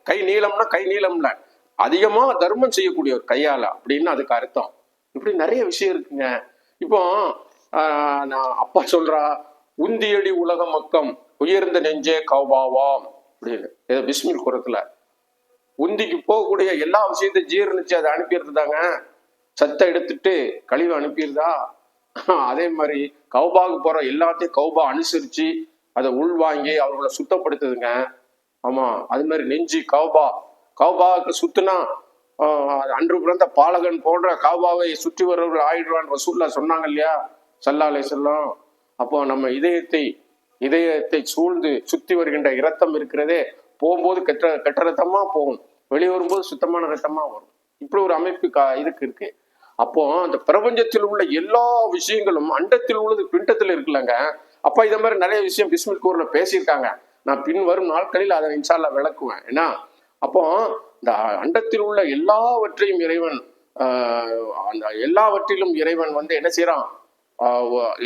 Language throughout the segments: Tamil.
கை நீளம்னா கை நீளம்ல அதிகமா தர்மம் செய்யக்கூடியவர் கையால அப்படின்னு அதுக்கு அர்த்தம். இப்படி நிறைய விஷயம் இருக்குங்க. இப்போ நான் அப்பா சொல்றா, உந்தியடி உலக மக்கம் உயர்ந்த நெஞ்சே கௌபாவாம் அப்படின்னு பிஸ்மில் குரத்துல. உந்திக்கு போகக்கூடிய எல்லா விஷயத்தையும் ஜீரணிச்சு அதை அனுப்பிடுறதாங்க. சத்தை எடுத்துட்டு கழிவு அனுப்பிடுதா. அதே மாதிரி கௌபாவுக்கு போற எல்லாத்தையும் கௌபா அனுசரிச்சு அதை உள்வாங்கி அவர்களை சுத்தப்படுத்துதுங்க. ஆமா, அது மாதிரி நெஞ்சு கௌபாவுக்கு சுத்துனா அன்று பிறந்த பாலகன் போன்ற கௌபாவை சுற்றி வருவர்கள் ஆயிடுவான் ரசூல்லா சொன்னாங்க இல்லையா, ஸல்லல்லாஹு அலைஹி வஸல்லம். அப்போ நம்ம இதயத்தை சூழ்ந்து சுத்தி வருகின்ற இரத்தம் இருக்கிறதே, போகும்போது கெட்ட ரத்தமா போகும், வெளியே வரும்போது சுத்தமான ரத்தமா வரும். இப்படி ஒரு அமைப்பு இதுக்கு இருக்கு. அப்போ அந்த பிரபஞ்சத்தில் உள்ள எல்லா விஷயங்களும் அண்டத்தில் உள்ளது பிண்டத்தில் இருக்குல்லங்க. அப்ப இத மாதிரி நிறைய விஷயம் பிஸ்மில் கூர்ல பேசியிருக்காங்க. நான் பின் வரும் நாட்களில் அதை இன்ஷா அல்லாஹ் விளக்குவேன். ஏன்னா அப்போ இந்த அண்டத்தில் உள்ள எல்லாவற்றையும் இறைவன் அந்த எல்லாவற்றிலும் இறைவன் என்ன செய்யறான்,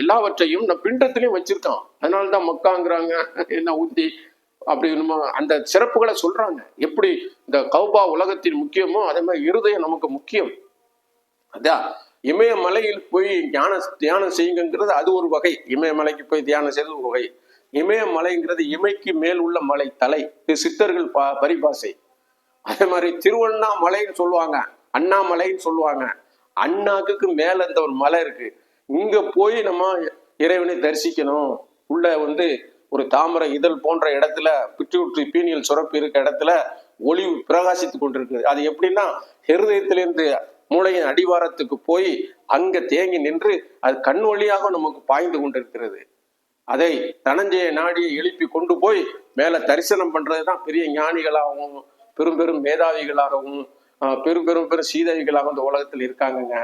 எல்லாவற்றையும் நம்ம பிண்டத்திலையும் வச்சிருக்கான். அதனாலதான் மக்காங்கிறாங்க, என்ன ஊத்தி அப்படி அந்த சிறப்புகளை சொல்றாங்க. எப்படி இந்த கௌபா உலகத்தின் முக்கியமோ அதே மாதிரி இருதயம் நமக்கு முக்கியம். அதான் இமயமலையில் போய் தியானம் செய்யுங்கிறது அது ஒரு வகை. இமயமலைக்கு போய் தியானம் செய்வது ஒரு வகை. இமயமலைங்கிறது இமைக்கு மேல் உள்ள மலை தலை, இது சித்தர்கள் பரிபாசை. அதே மாதிரி திருவண்ணாமலைன்னு சொல்லுவாங்க, அண்ணாமலைன்னு சொல்லுவாங்க. அண்ணாக்கு மேல இந்த ஒரு மலை இருக்கு. இங்க போய் நம்ம இறைவனை தரிசிக்கணும். உள்ள ஒரு தாமரை இதழ் போன்ற இடத்துல பிட்யூட்டரி பீனியல் சுரப்பு இருக்க இடத்துல ஒளி பிரகாசித்து கொண்டிருக்கு. அது எப்படின்னா ஹிருதயத்திலிருந்து மூளையின் அடிவாரத்துக்கு போய் அங்க தேங்கி நின்று அது கண் வழியாக நமக்கு பாய்ந்து கொண்டிருக்கிறது. அதை தனஞ்சய நாடியை எழுப்பி கொண்டு போய் மேல தரிசனம் பண்றதுதான் பெரிய ஞானிகளாகவும் பெரும் மேதாவிகளாகவும் பெரும் சீதவிகளாகவும் இந்த உலகத்தில் இருக்காங்கங்க.